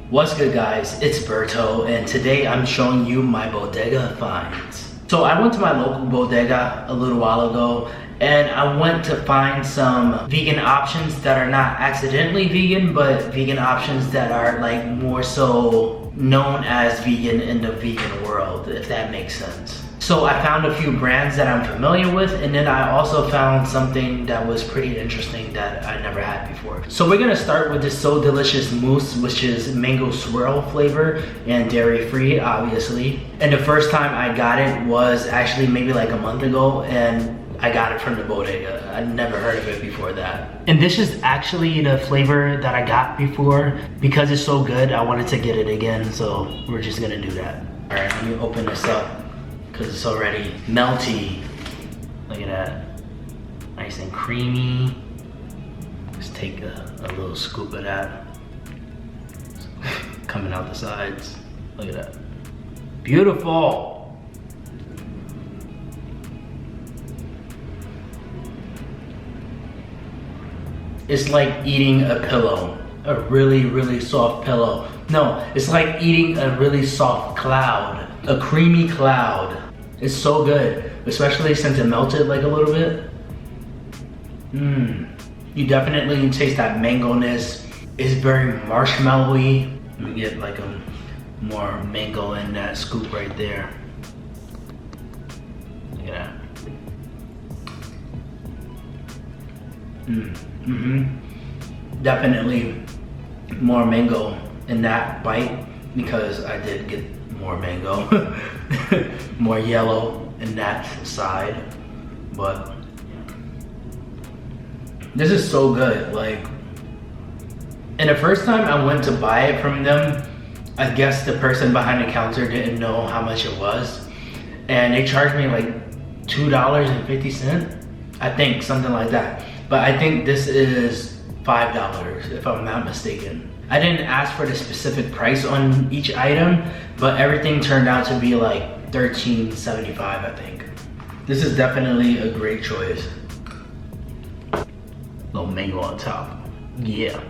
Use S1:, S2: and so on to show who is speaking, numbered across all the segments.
S1: What's good guys, it's Berto and today I'm showing you my bodega finds. So I went to my local bodega a little while ago and I went to find some vegan options that are not accidentally vegan, but vegan options that are like more so known as vegan in the vegan world, if that makes sense. So I found a few brands that I'm familiar with, and then I also found something that was pretty interesting that I never had before. So we're gonna start with this So Delicious Mousse, which is mango swirl flavor and dairy free, obviously. And the first time I got it was actually maybe like a month ago, and I got it from the Bodega. I'd never heard of it before that. And this is actually the flavor that I got before. Because it's so good, I wanted to get it again, so we're just gonna do that. All right, let me open this up, because it's already melty. Look at that. Nice and creamy. Let's take a little scoop of that. Coming out the sides. Look at that. Beautiful. It's like eating a pillow. A really, really soft pillow. No, it's like eating a really soft cloud. A creamy cloud. It's so good, especially since it melted like a little bit. You definitely taste that mango-ness. It's very marshmallowy. Let me get like a more mango in that scoop right there. Look at that. Definitely more mango in that bite, because I did get more mango. More yellow in that side, but this is so good. Like, and the first time I went to buy it from them, I guess the person behind the counter didn't know how much it was, and they charged me like $2.50, I think, something like that. But I think this is $5 if I'm not mistaken. I didn't ask for the specific price on each item, but everything turned out to be like $13.75, I think. This is definitely a great choice. Little mango on top, yeah.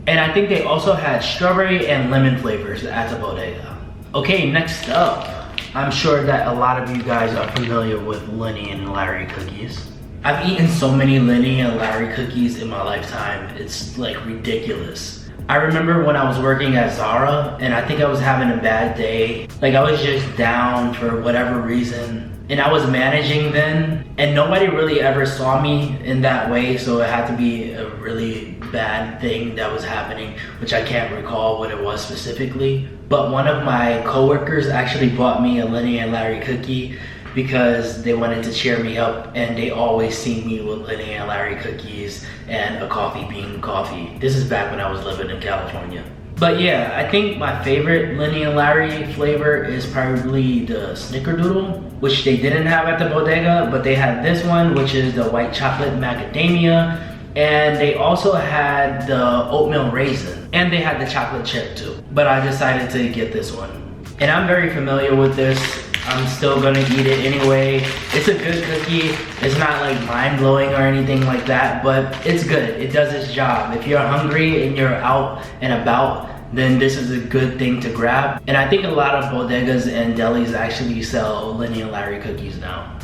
S1: And I think they also had strawberry and lemon flavors at the Bodega. Okay, next up, I'm sure that a lot of you guys are familiar with Lenny and Larry cookies. I've eaten so many Lenny and Larry cookies in my lifetime, it's like ridiculous. I remember when I was working at Zara and I think I was having a bad day. Like, I was just down for whatever reason. And I was managing then, and nobody really ever saw me in that way, so it had to be a really bad thing that was happening, which I can't recall what it was specifically. But one of my coworkers actually bought me a Lenny and Larry cookie because they wanted to cheer me up, and they always see me with Lenny and Larry cookies and a coffee bean coffee. This is back when I was living in California. But yeah, I think my favorite Lenny and Larry flavor is probably the snickerdoodle, which they didn't have at the Bodega, but they had this one, which is the white chocolate macadamia, and they also had the oatmeal raisin, and they had the chocolate chip too. But I decided to get this one. And I'm very familiar with this. I'm still gonna eat it anyway. It's a good cookie. It's not like mind-blowing or anything like that, but it's good. It does its job. If you're hungry and you're out and about, then this is a good thing to grab. And I think a lot of bodegas and delis actually sell Lenny and Larry cookies now.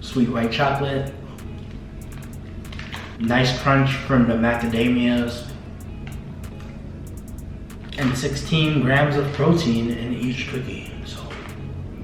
S1: Sweet white chocolate. Nice crunch from the macadamias. And 16 grams of protein in each cookie, so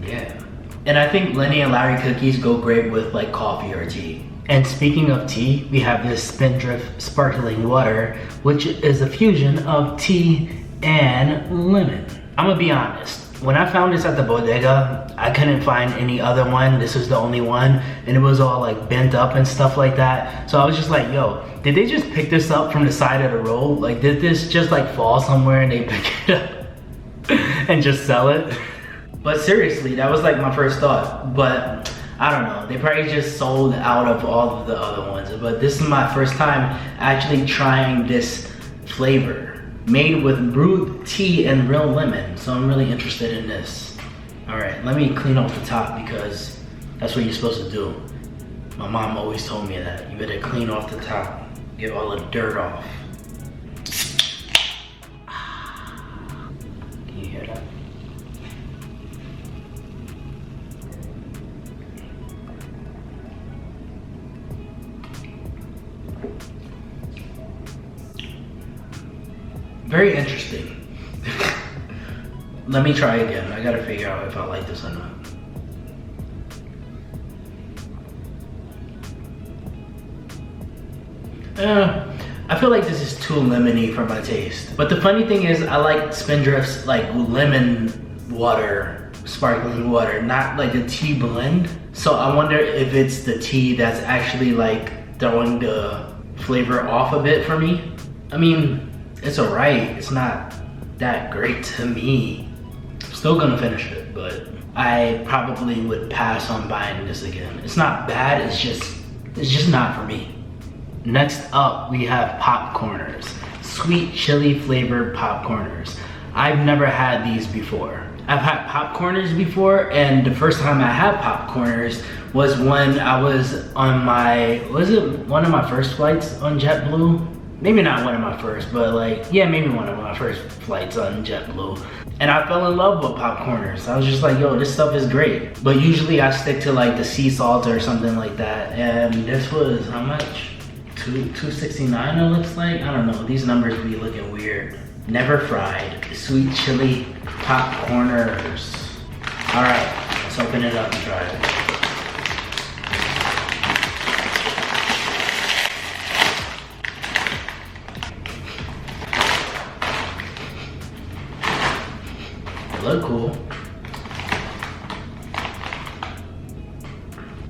S1: yeah. And I think Lenny and Larry cookies go great with like coffee or tea. And speaking of tea, we have this Spindrift sparkling water, which is a fusion of tea and lemon. I'm gonna be honest, when I found this at the Bodega, I couldn't find any other one. This was the only one, and it was all like bent up and stuff like that. So I was just like, yo, did they just pick this up from the side of the road? Like, did this just like fall somewhere and they pick it up and just sell it? But seriously, that was like my first thought. But I don't know, they probably just sold out of all of the other ones. But this is my first time actually trying this flavor, made with brewed tea and real lemon. So I'm really interested in this. All right, let me clean off the top because that's what you're supposed to do. My mom always told me that. You better clean off the top. Get all the dirt off. Can you hear that? Very interesting. Let me try again. I gotta figure out if I like this or not. I feel like this is too lemony for my taste. But the funny thing is, I like Spindrift's like lemon water, sparkling water, not like the tea blend. So I wonder if it's the tea that's actually like throwing the flavor off a bit for me. I mean, it's alright. It's not that great to me. Still gonna finish it, but I probably would pass on buying this again. It's not bad, it's just not for me. Next up, we have popcorners. Sweet chili flavored popcorners. I've never had these before. I've had popcorners before, and the first time I had popcorners was when I was on my, was it one of my first flights on JetBlue? Maybe not one of my first, but like, yeah, maybe one of my first flights on JetBlue. And I fell in love with popcorners. I was just like, yo, this stuff is great. But usually I stick to like the sea salt or something like that. And this was, how much? $2.69 it looks like. I don't know, these numbers be looking weird. Never fried, sweet chili popcorners. All right, let's open it up and try it. They look cool.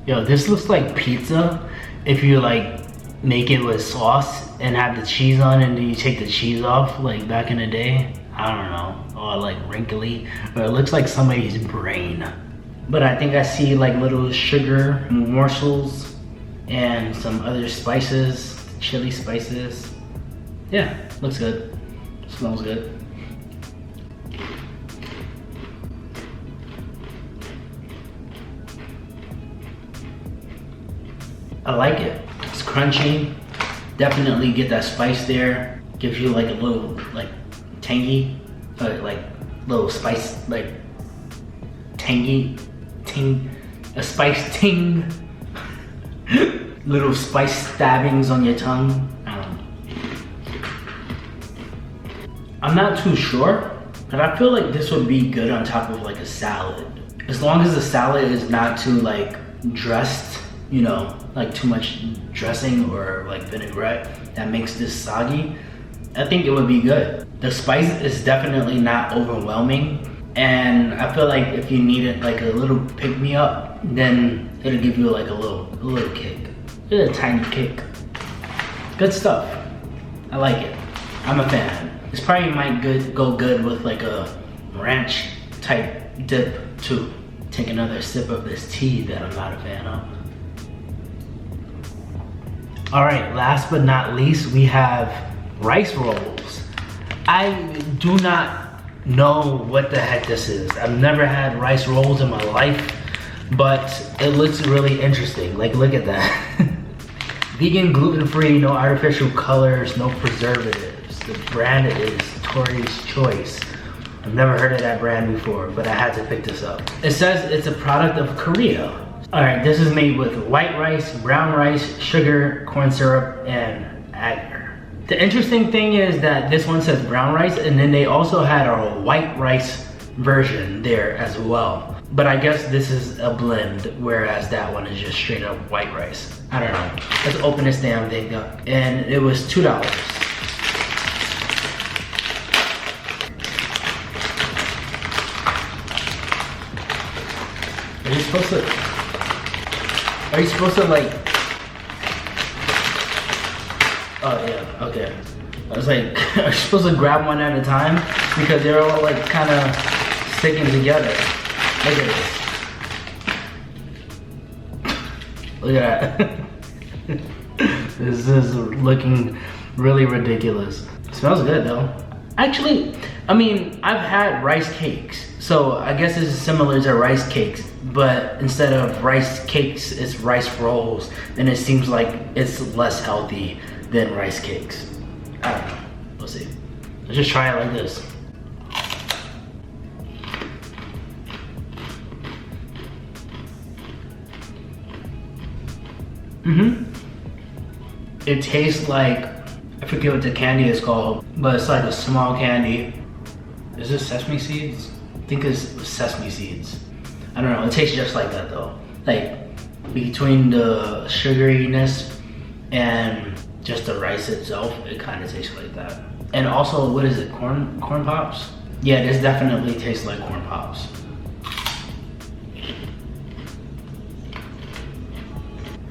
S1: Yo, this looks like pizza if you like make it with sauce and have the cheese on and then you take the cheese off like back in the day. I don't know, or like wrinkly, but it looks like somebody's brain. But I think I see like little sugar morsels and some other spices, chili spices. Yeah, looks good, smells good. I like it. It's crunchy. Definitely get that spice there. Gives you like a little like tangy, like little spice, like tangy, a spice ting. Little spice stabbings on your tongue. I'm not too sure, but I feel like this would be good on top of like a salad. As long as the salad is not too like dressed, you know, like too much dressing or like vinaigrette that makes this soggy, I think it would be good. The spice is definitely not overwhelming, and I feel like if you needed like a little pick-me-up, then it'll give you like a little kick, a tiny kick. Good stuff. I like it. I'm a fan. This probably might go good with like a ranch type dip too. Take another sip of this tea that I'm not a fan of. All right, last but not least, we have rice rolls. I do not know what the heck this is. I've never had rice rolls in my life, but it looks really interesting. Like, look at that. Vegan, gluten-free, no artificial colors, no preservatives. The brand is Tori's Choice. I've never heard of that brand before, but I had to pick this up. It says it's a product of Korea. All right, this is made with white rice, brown rice, sugar, corn syrup, and agar. The interesting thing is that this one says brown rice, and then they also had a white rice version there as well. But I guess this is a blend, whereas that one is just straight up white rice. I don't know. Let's open this damn thing up. And it was $2. Are you supposed to like, oh yeah, okay. I was like, are you supposed to grab one at a time? Because they're all like kind of sticking together. Look at this. Look at that. This is looking really ridiculous. It smells good though. Actually, I mean, I've had rice cakes, so I guess this is similar to rice cakes, but instead of rice cakes, it's rice rolls, and it seems like it's less healthy than rice cakes. I don't know, we'll see. Let's just try it like this. It tastes like, I forget what the candy is called, but it's like a small candy. Is this sesame seeds? I think it's sesame seeds. I don't know, it tastes just like that though. Like between the sugariness and just the rice itself, it kind of tastes like that. And also, what is it, corn pops? Yeah, this definitely tastes like corn pops.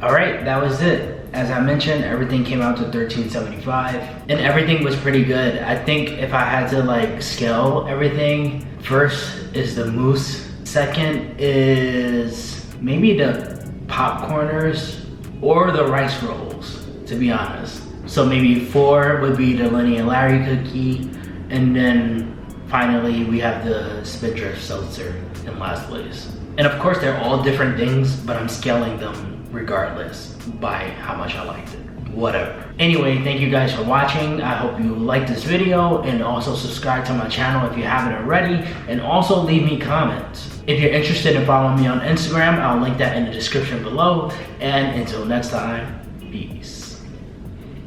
S1: All right, that was it. As I mentioned, everything came out to $13.75 and everything was pretty good. I think if I had to like scale everything, first is the mousse, second is maybe the popcorners or the rice rolls, to be honest. So maybe 4 would be the Lenny and Larry cookie, and then finally we have the Spindrift seltzer in last place. And of course they're all different things, but I'm scaling them regardless by how much I liked it, whatever. Anyway, thank you guys for watching. I hope you liked this video, and also subscribe to my channel if you haven't already, and also leave me comments. If you're interested in following me on Instagram, I'll link that in the description below, and until next time, peace.